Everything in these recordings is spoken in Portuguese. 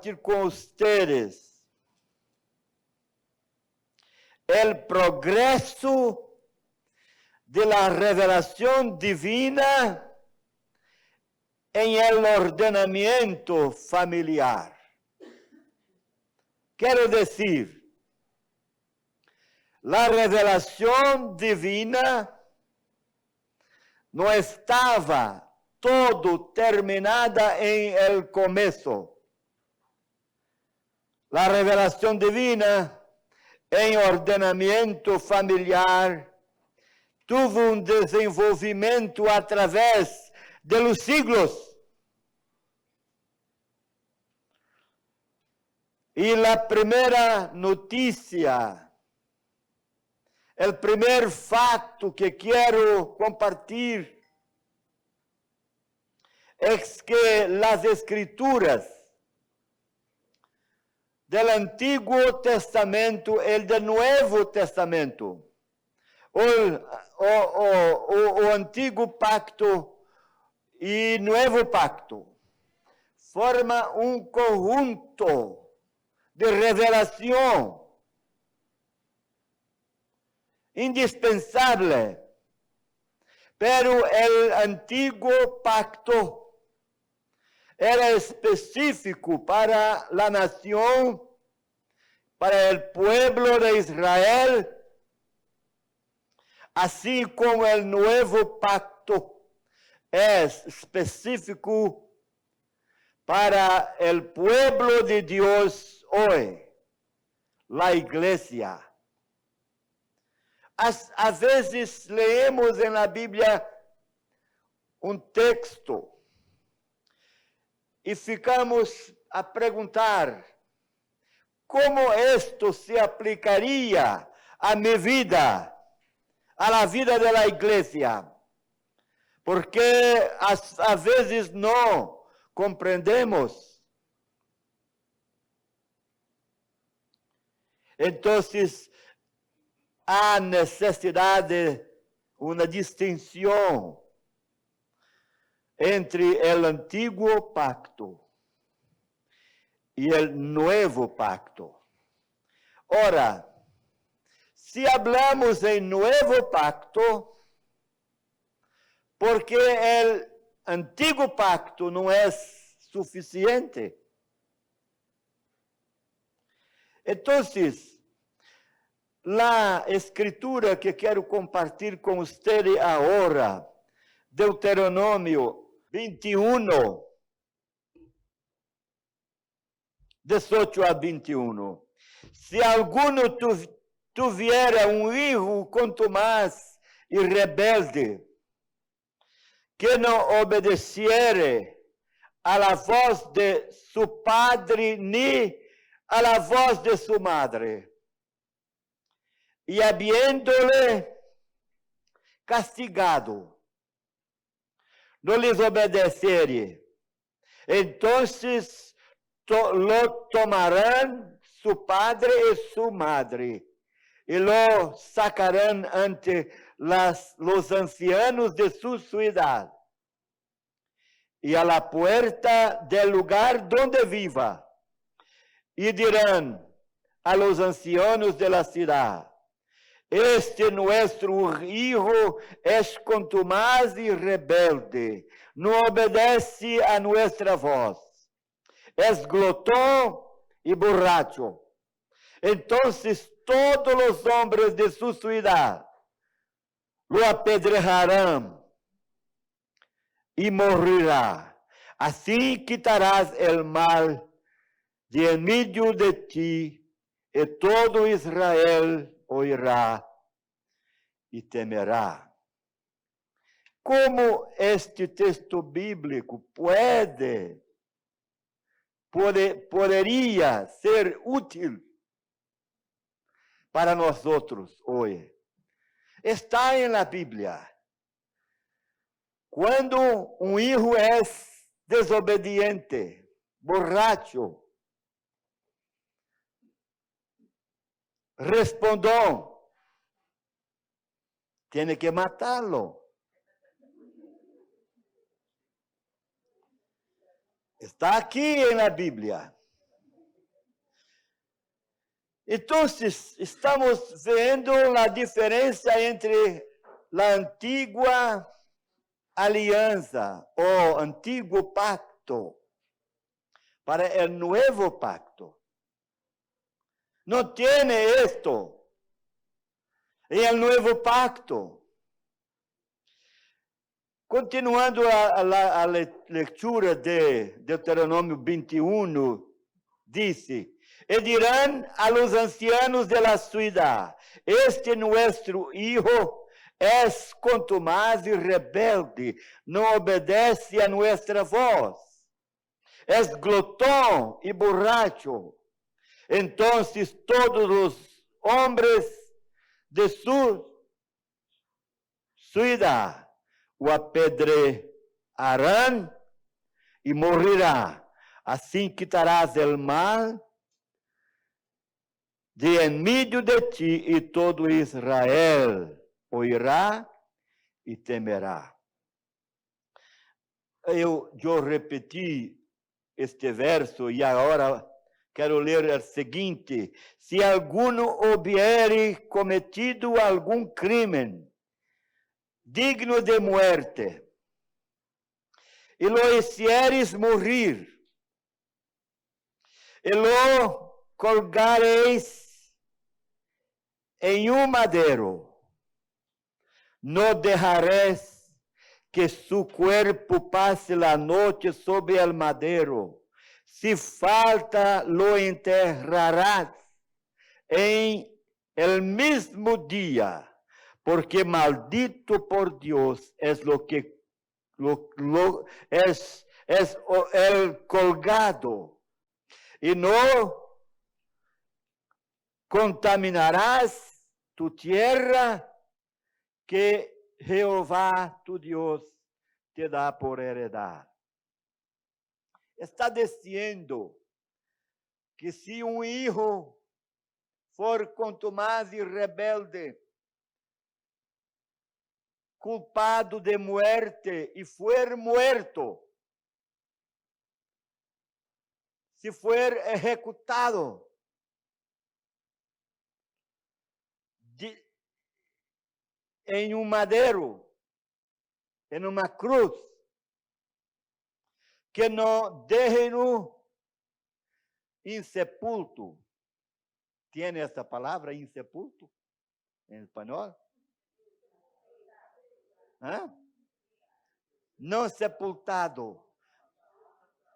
compartir con ustedes el progreso de la revelación divina en el ordenamiento familiar. Quiero decir, la revelación divina no estaba todo terminada en el comienzo. La revelación divina en ordenamiento familiar tuvo un desenvolvimiento a través de los siglos. Y la primera noticia, el primer facto que quiero compartir es que las escrituras del Antiguo Testamento y del Nuevo Testamento, o Antiguo Pacto y Nuevo Pacto, forma un conjunto de revelación indispensable. Pero el Antiguo Pacto era específico para la nación, para el pueblo de Israel, así como el Nuevo Pacto es específico para el pueblo de Dios hoy, la iglesia. A vezes leemos en la Biblia un texto y ficamos a preguntar como esto se aplicaría a mi vida, a la vida de la iglesia, porque a vezes no compreendemos. Entonces, há necessidade de uma distinção entre o Antigo Pacto e o Novo Pacto. Ora, se hablamos em Novo Pacto, porque o Antigo Pacto não é suficiente. Então, la escritura que quero compartilhar com vocês agora, Deuteronômio 21, 18 a 21. Se alguno tuviera um hijo contumaz e rebelde, que não obedeciere a la voz de su padre ni a la voz de su madre, y habiéndole castigado, no les obedeciere, entonces lo tomarán su padre y su madre, y lo sacarán ante los ancianos de su ciudad, y a la puerta del lugar donde viva, y dirán a los ancianos de la ciudad: este nuestro hijo es contumaz y rebelde, no obedece a nuestra voz, es glotón y borracho. Entonces todos los hombres de su ciudad lo apedrejarán y morirá. Así quitarás el mal de en medio de ti, y todo Israel oirá e temerá. Como este texto bíblico poderia ser útil para nós outros hoje? Está em la Bíblia. Quando um hijo é desobediente, borracho, respondão, tem que matá-lo. Está aqui na Bíblia. Entonces, estamos viendo la diferencia entre la antigua alianza o antiguo pacto para el nuevo pacto. No tiene esto en el nuevo pacto. Continuando a lectura de Deuteronômio 21, dice: y dirán a los ancianos de la ciudad, este nuestro hijo es contumaz y rebelde, no obedece a nuestra voz, es glotón y borracho. Entonces todos los hombres de su ciudad o apedrearán y morirá. Assim quitarás el mal de en medio de ti, e todo Israel oirá e temerá. Eu repeti este verso e agora quero ler o seguinte: se alguno hubiere cometido algum crime digno de muerte, e lo hicieres morir, e lo colgareis em um madeiro, no dejaréis que su cuerpo pase la noche sobre el madero. Si falta, lo enterrarás en el mismo día, porque maldito por Dios es es el colgado, y no contaminarás tu tierra que Jehová tu Dios te da por heredad. Está diciendo que si un hijo for contumaz y rebelde, culpado de muerte y fuer muerto, si fuer ejecutado em um madeiro, em uma cruz, que não dejen insepulto. Tiene essa palavra, insepulto, em espanhol? Não sepultado.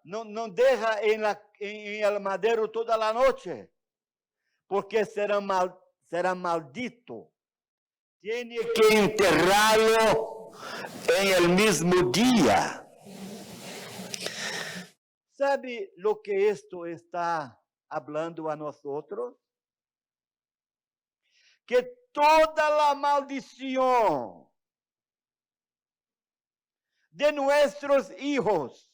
Não deja em el madeiro toda a noite, porque será maldito. Tiene que enterrarlo en el mismo día. ¿Sabe lo que esto está hablando a nosotros? Que toda la maldición de nuestros hijos,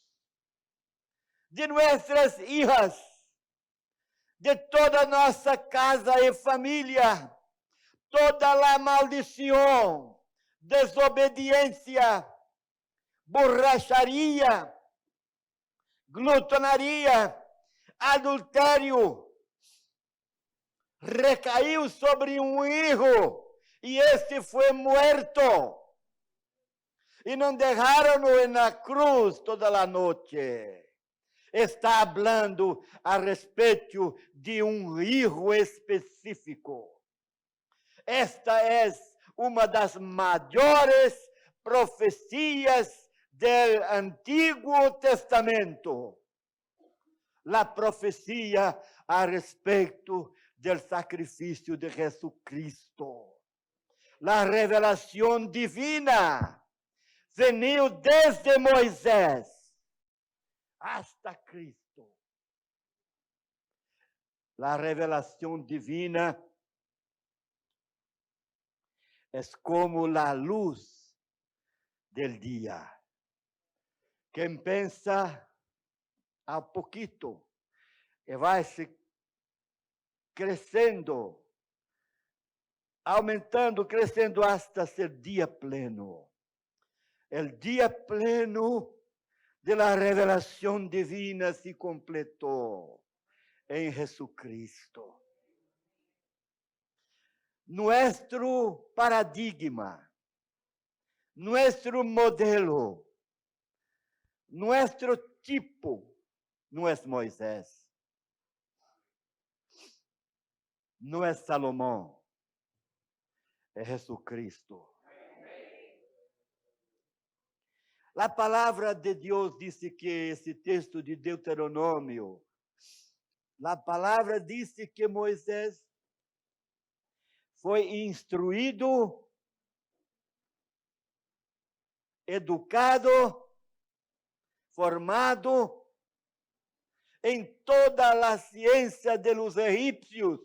de nuestras hijas, de toda nuestra casa y familia, toda la maldición, desobediencia, borracharia, glutonaria, adultério, recaiu sobre um hijo e este foi muerto. E não deixaram-no na cruz toda a noite. Está hablando a respeito de um hijo específico. Esta é uma das maiores profecias do Antigo Testamento. A profecia a respeito do sacrifício de Jesucristo. A revelação divina veio desde Moisés hasta Cristo. A revelação divina é como a luz del dia. Quem pensa a pouquito e vai se crescendo, aumentando, crescendo hasta ser dia pleno. O dia pleno de la revelação divina se completou em Jesucristo. nuestro paradigma, nuestro modelo, nuestro tipo, no es Moisés, no es Salomón, es Jesucristo. A palavra de Deus disse que esse texto de Deuteronômio, a palavra disse que Moisés foi instruído, educado, formado em toda a ciência de los egípcios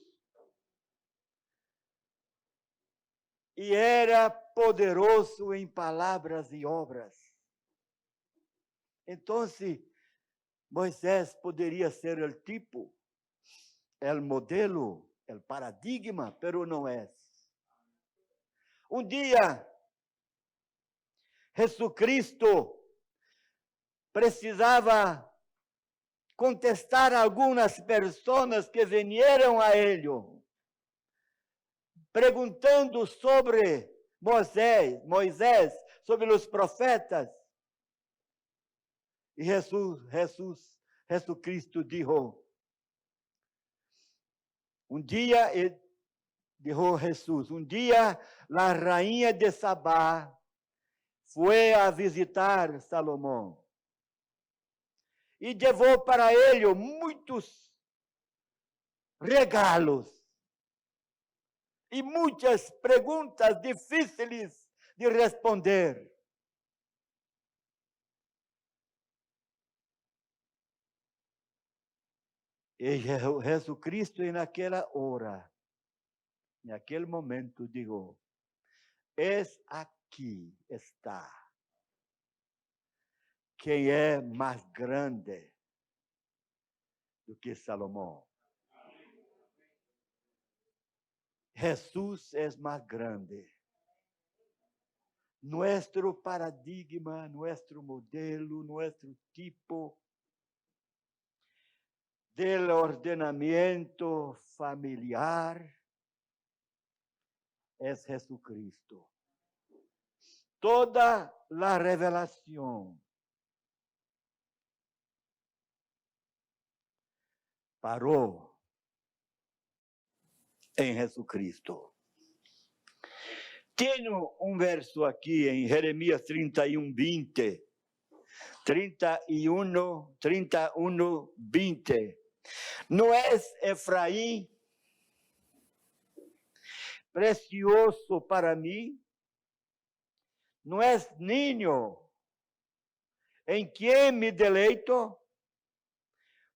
e era poderoso em palavras e obras. Então, Moisés poderia ser o tipo, o modelo, o paradigma, pero não é. Um dia, Jesucristo precisava contestar a algumas pessoas que vieram a ele, perguntando sobre Moisés, sobre os profetas. E Jesucristo dijo, dijo Jesús, um dia a rainha de Sabá foi a visitar Salomão e levou para ele muitos regalos e muitas perguntas difíceis de responder. E Jesucristo, naquela hora, naquele momento, digo, aqui está quem é mais grande do que Salomão. Jesus é mais grande. Nuestro paradigma, nuestro modelo, nuestro tipo del ordenamiento familiar es Jesucristo. Toda la revelación parou em Jesucristo. Tenho um verso aqui em Jeremias 31, 20. 31, 20. Não é Efraim precioso para mim? Não é niño em quem me deleito?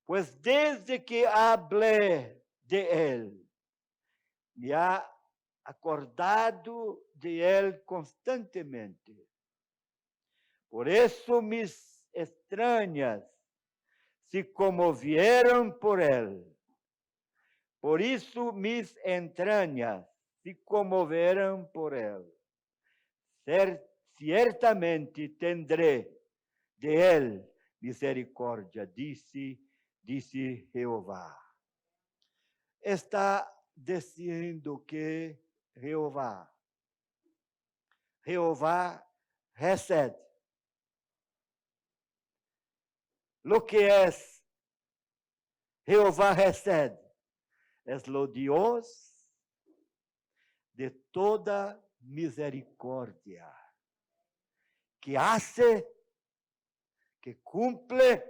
Pues desde que hablé de él, me ha acordado de él constantemente. Por eso mis extrañas se conmovieron por él. Por isso mis entrañas se conmoveram por él. Ciertamente tendré de él misericórdia, disse Jeová. Está dizendo que Jeová recebe. Lo que es Jeová recebe es lo Dios de toda misericórdia, que hace, que cumple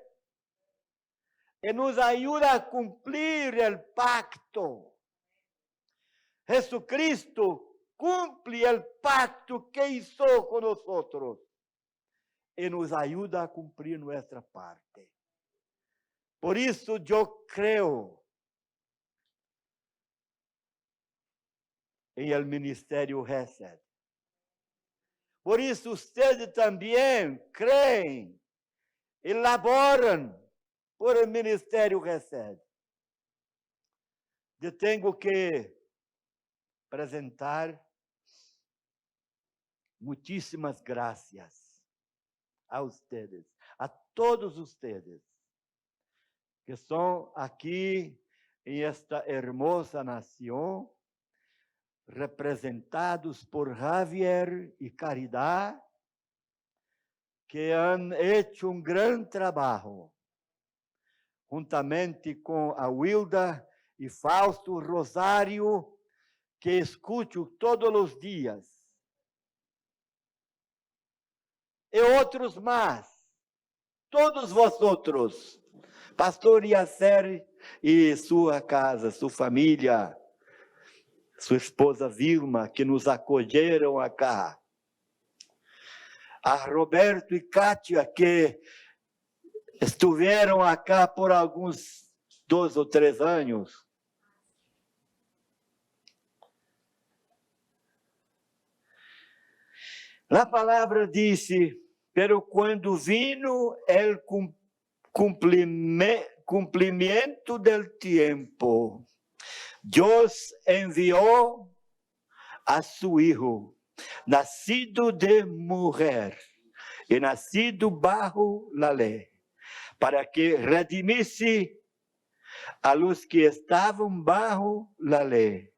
e nos ajuda a cumprir o pacto. Jesucristo cumple o pacto que hizo con nosotros e nos ajuda a cumprir nossa parte. Por isso, eu creio em el ministério Gesed. Por isso, ustedes também creem e laboram por el ministério Gesed. Eu tenho que apresentar muitíssimas graças a ustedes, a todos ustedes que são aqui em esta hermosa nação, representados por Javier y Caridad, que han hecho un gran trabajo, juntamente con Awilda y Fausto Rosario, que escucho todos los días, y otros más, todos vosotros, Pastor Yasser e sua casa, sua família, sua esposa Vilma, que nos acolheram acá. A Roberto e Kátia, que estiveram acá por alguns 2 ou 3 anos. A palavra disse, pero quando vino el cumprimento del tiempo, Dios envió a su Hijo, nacido de mujer e nacido bajo la ley, para que redimisse a los que estavam bajo la ley,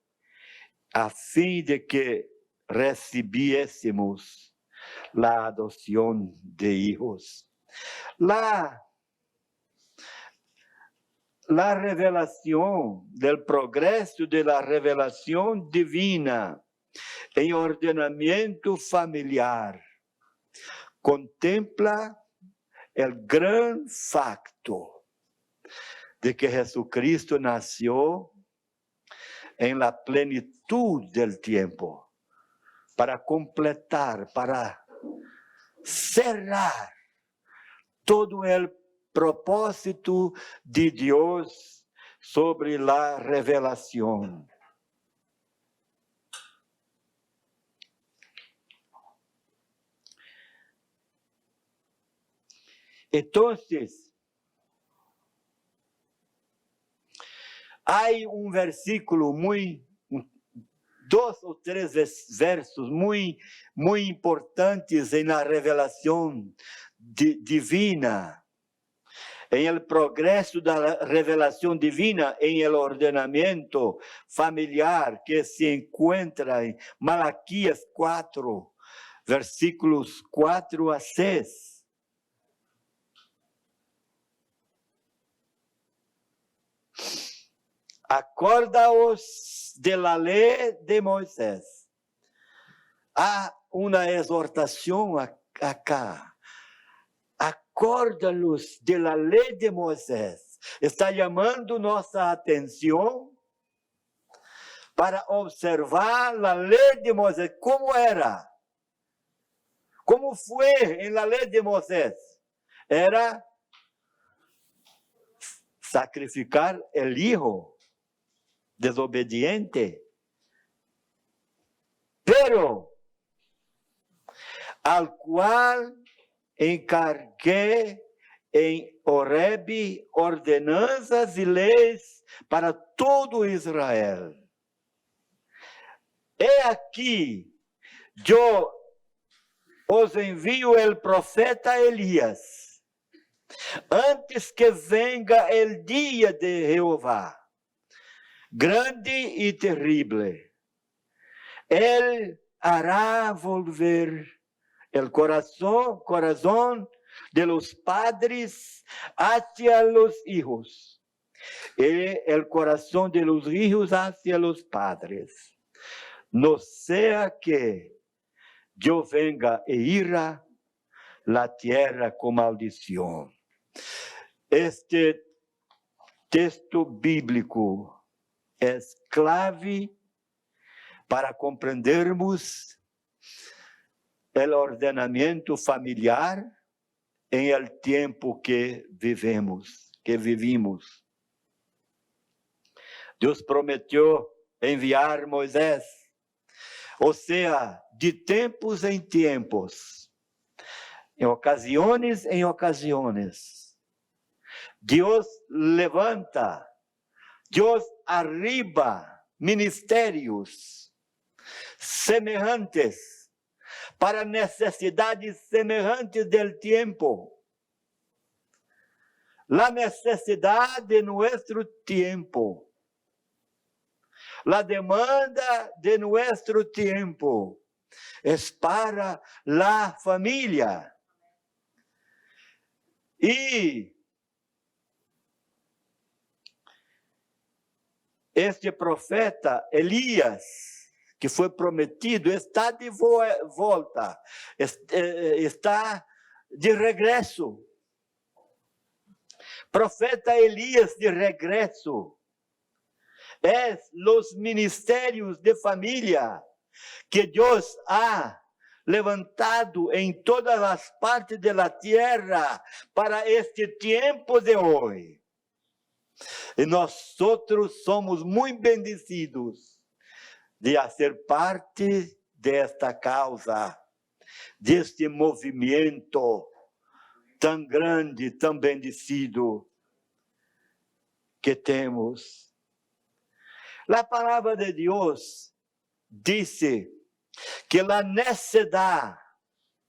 a fim de que recibiésemos la adopción de hijos. La revelación del progreso de la revelación divina en ordenamiento familiar contempla el gran facto de que Jesucristo nació en la plenitud del tiempo para completar, para cerrar todo el propósito de Dios sobre la revelación. Entonces, hay un versículo dos o tres versos muy importantes en la revelación divina, en el progreso de la revelación divina, en el ordenamiento familiar que se encuentra en Malaquías 4, versículos 4 a 6. Acordaos de la ley de Moisés. Há uma exortação acá. Acorda-los de la lei de Moisés. Está chamando nossa atenção para observar a lei de Moisés. Como era? Como foi em la lei de Moisés? Era sacrificar el hijo desobediente. Pero al cual encargué em Horebe ordenanças e leis para todo Israel. Aqui, eu os envio el profeta Elias, antes que venga el dia de Jeová, grande e terrível. Él hará volver el corazón de los padres hacia los hijos, y el corazón de los hijos hacia los padres. No sea que yo venga e ira la tierra con maldición. Este texto bíblico es clave para compreendermos el ordenamiento familiar en el tiempo que vivimos. Deus prometeu enviar Moisés, ou seja, de tempos em tempos, em ocasiões, Deus levanta, Deus arriba ministérios semelhantes, para necessidades semelhantes del tiempo. La necesidad de nuestro tiempo, La demanda de nuestro tiempo es para la familia. E este profeta Elias, que foi prometido, está de volta, está de regresso. Profeta Elias de regresso. Los ministerios de familia que Deus ha levantado em todas as partes da terra para este tempo de hoje. E nós somos muito bendecidos de fazer parte desta causa, deste movimento tão grande, tão bendecido que temos. A palavra de Deus disse que a necessidade,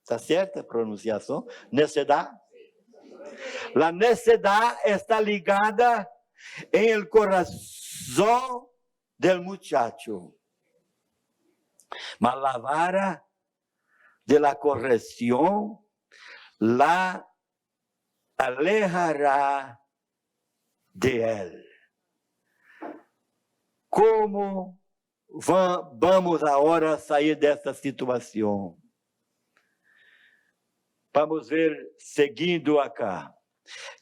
está certa a pronunciação? Necessidade? A necessidade está ligada em el corazón del muchacho. Mas la vara de la corrección la alejará de él. Como vamos agora sair dessa situação? Vamos ver, seguindo acá.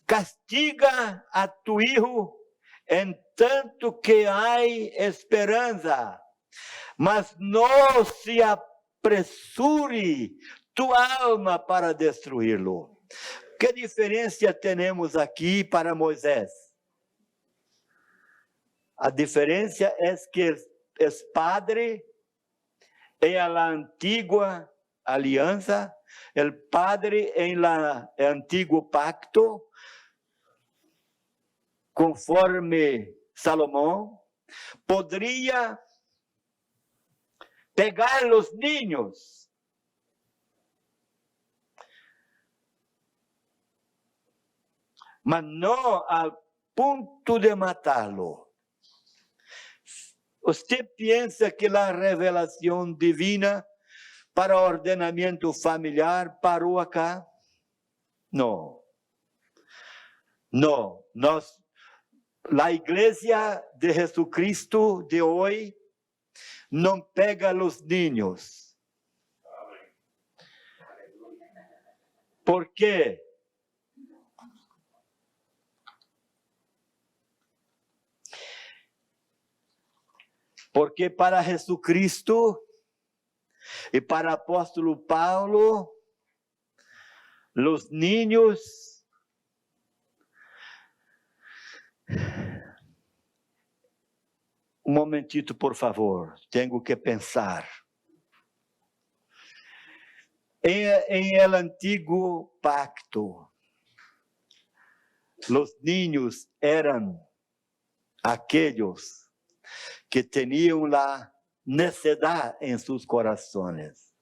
Castiga a tu hijo en tanto que hay esperanza, mas no se apresure tu alma para destruí-lo. Que diferença temos aqui para Moisés? A diferença é que é padre em la antigua aliança, el padre en la antiguo pacto, conforme Salomão, poderia pegar os niños, mas não ao ponto de matá-lo. Você pensa que a revelação divina para ordenamento familiar parou acá? Não. Não. A igreja de Jesucristo de hoje não pega os niños. ¿Por quê? Porque para Jesucristo e para o apóstolo Paulo, os niños momentito, por favor, tenho que pensar. Em el antigo pacto, os niños eram aqueles que tinham a necessidade em seus corações.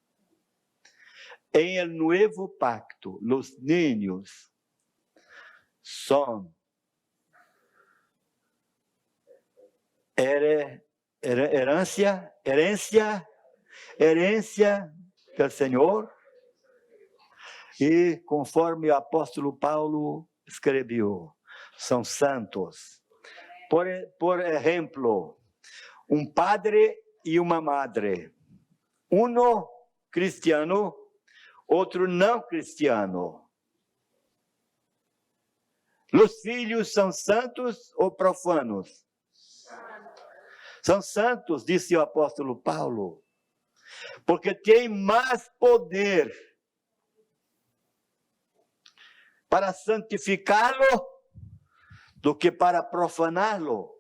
Em el nuevo pacto, os niños são herencia do Senhor, e conforme o apóstolo Paulo escreveu, são santos. Por exemplo, padre e uma madre, uno cristiano, outro não cristiano. Os filhos são santos ou profanos? São santos, disse o apóstolo Paulo, porque tem mais poder para santificá-lo do que para profaná-lo.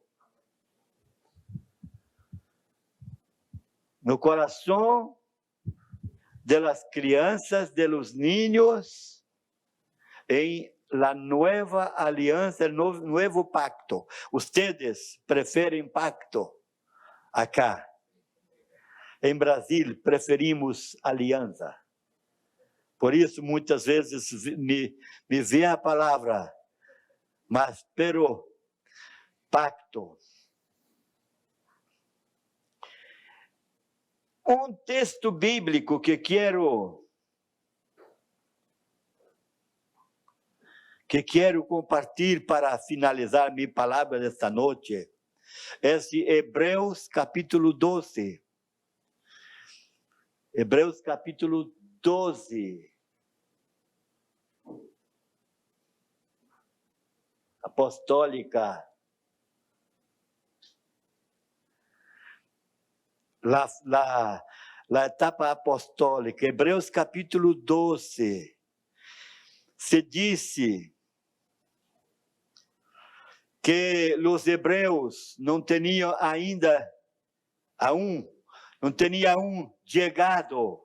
No coração de las crianças, de los niños, em la nueva aliança, el nuevo pacto. Ustedes preferem pacto? Acá, em Brasil, preferimos aliança. Por isso, muitas vezes, me vem a palavra, mas, pero, pacto. Um texto bíblico que quero compartilhar para finalizar minha palavra desta noite é Hebreus capítulo 12. Hebreus capítulo 12. Apostólica. La etapa apostólica. Hebreus capítulo 12. Se disse que os hebreus não tinham não tinham chegado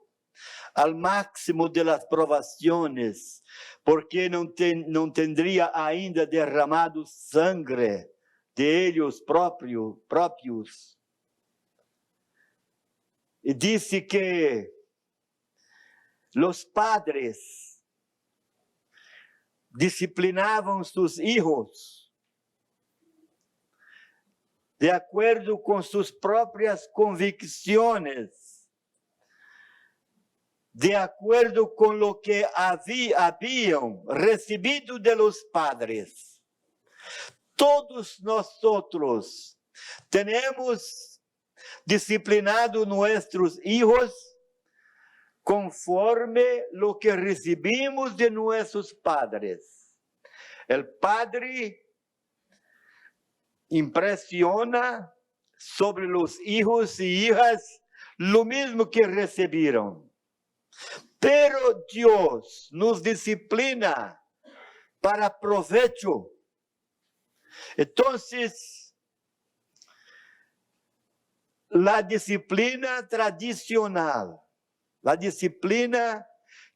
ao máximo das provações, porque não tendria ainda derramado sangue de eles próprios. E disse que os padres disciplinavam seus filhos de acordo com suas próprias convicções, de acordo com o que haviam recebido de los padres. Todos nós temos disciplinado nossos filhos conforme lo que recibimos de nossos padres. El padre impressiona sobre los hijos y hijas lo mismo que recibieron. Pero Dios nos disciplina para provecho. Entonces, la disciplina tradicional, la disciplina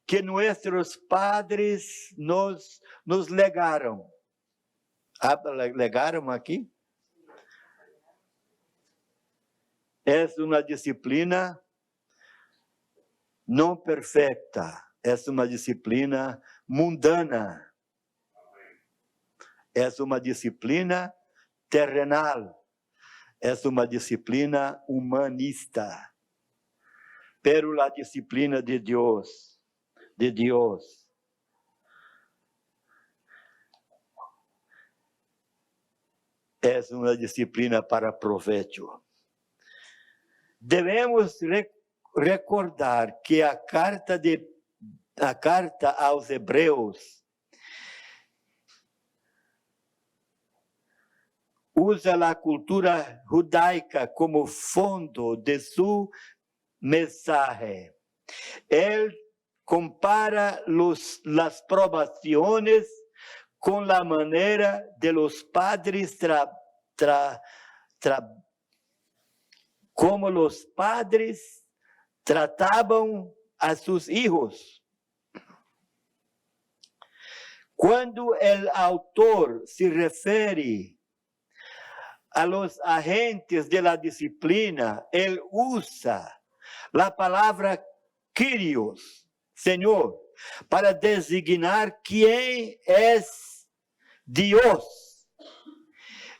que nuestros padres nos legaron. ¿Legaron aquí? Es una disciplina não perfeita, é uma disciplina mundana, é uma disciplina terrenal, é uma disciplina humanista, pero a disciplina de Deus, é uma disciplina para provecho. Devemos recordar que a carta aos Hebreus usa a cultura judaica como fundo de sua mensagem. Ele compara as provações com a maneira de los padres como os padres tratavam a seus filhos. Quando o autor se refere a los agentes de la disciplina, ele usa a palavra Kyrios, Senhor, para designar quem é Deus.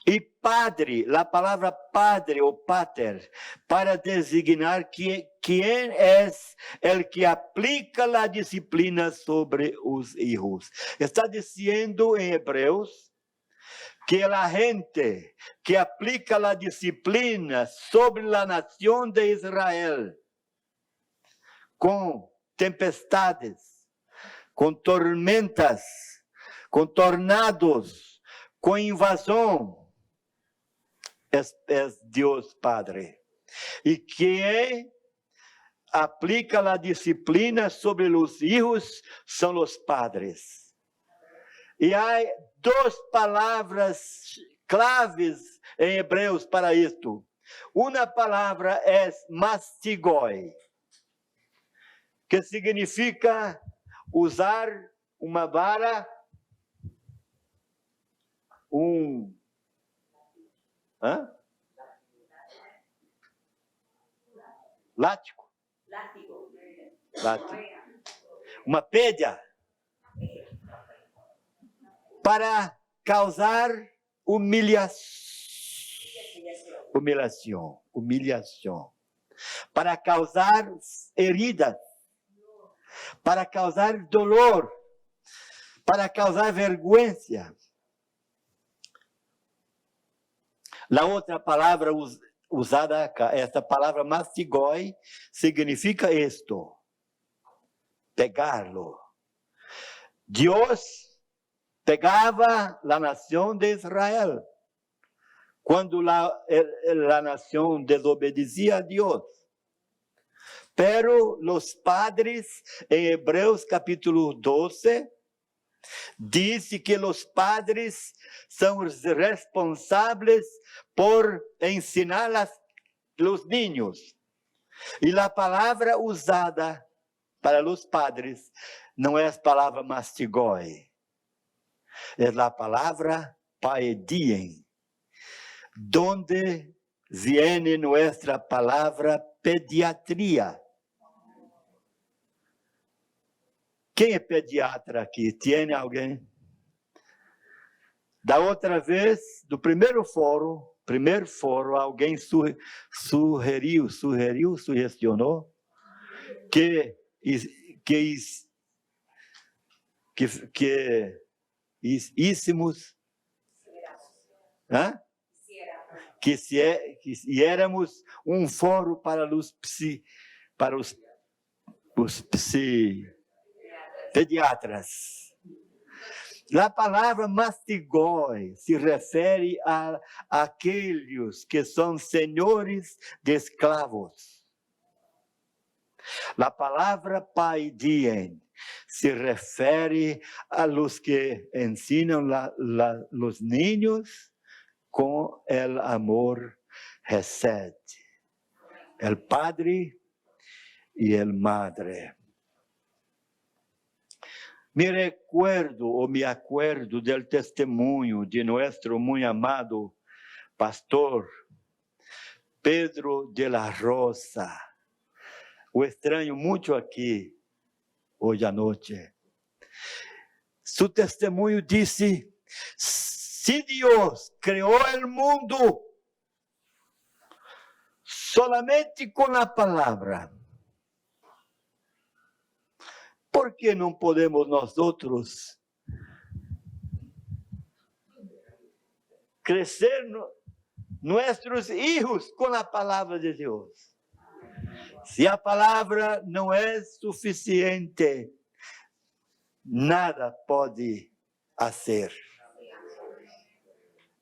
E padre, a palavra padre ou pater, para designar quem é o que aplica a disciplina sobre os filhos. Está dizendo em Hebreus que a gente que aplica a disciplina sobre a nação de Israel, com tempestades, com tormentas, com tornados, com invasão, é Deus Padre. E quem aplica a disciplina sobre os filhos são os padres. E há duas palavras claves em Hebreus para isto. Uma palavra é mastigoi, que significa usar uma vara, látigo. Uma pedra para causar humilhação. para causar heridas, para causar dolor, para causar vergüenza. A outra palavra usada acá, esta palavra mastigoi, significa isto: pegarlo. Deus pegava a nação de Israel quando a nação desobedecia a Deus. Pero os padres, em Hebreus capítulo 12, diz que os padres são responsáveis por ensinar os niños. E a palavra usada para os padres não é a palavra mastigoi, é a palavra paediem, donde viene nossa palavra pediatria. Quem é pediatra aqui? Tem alguém? Da outra vez, do primeiro fórum, alguém sugestionou que éramos um fórum para os pediatras. A palavra mastigoi se refere a aqueles que são senhores de escravos. A palavra paidien se refere a los que ensinam os niños com o amor hesed, el padre e el madre. Me acuerdo del testemunho de nosso muito amado pastor Pedro de la Rosa. O estranho muito aqui hoje à noite. Su testemunho disse: se Deus criou o mundo solamente com a palavra, por que não podemos nós outros crescer nossos filhos com a palavra de Deus? Se a palavra não é suficiente, nada pode fazer.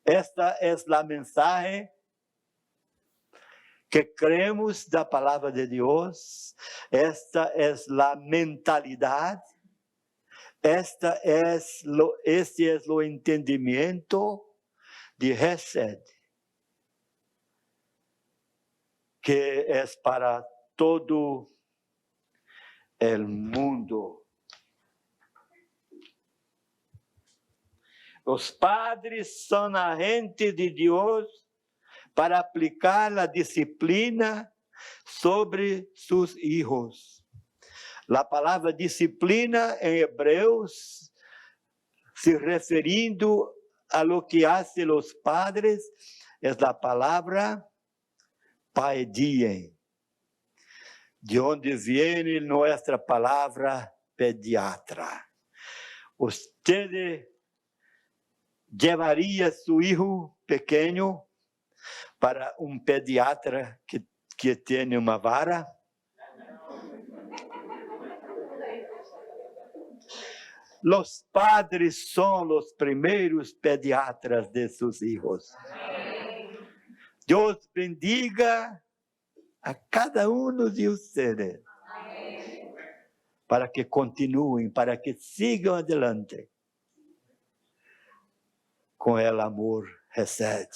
Esta é a mensagem que cremos da palavra de Deus. Esta é a mentalidade. Este é o entendimento de Hesed, que é para todo o mundo. Os padres são a gente de Deus para aplicar a disciplina sobre seus filhos. A palavra disciplina em Hebreus, se referindo a lo que hacen os padres, é a palavra paediem, de onde vem nossa palavra pediatra. Você levaria seu filho pequeno para pediatra que tem uma vara? Os padres são os primeiros pediatras de seus filhos. Deus bendiga a cada de vocês, para que continuem, para que sigam adelante com o amor Hesed,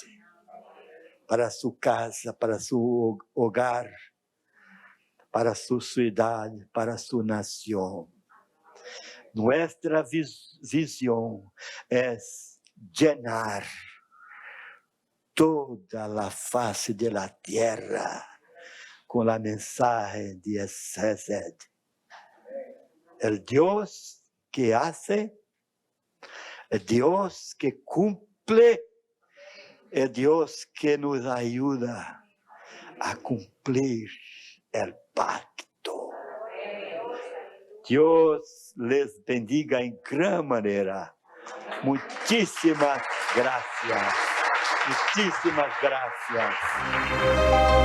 para sua casa, para seu hogar, para sua cidade, para sua nação. Nuestra visão é llenar toda a face de la tierra com a mensagem de Hesed. El Deus que hace, el Deus que cumple, el Deus que nos ajuda a cumplir el pacto. Dios les bendiga en gran manera. Muchísimas gracias. Muchísimas gracias.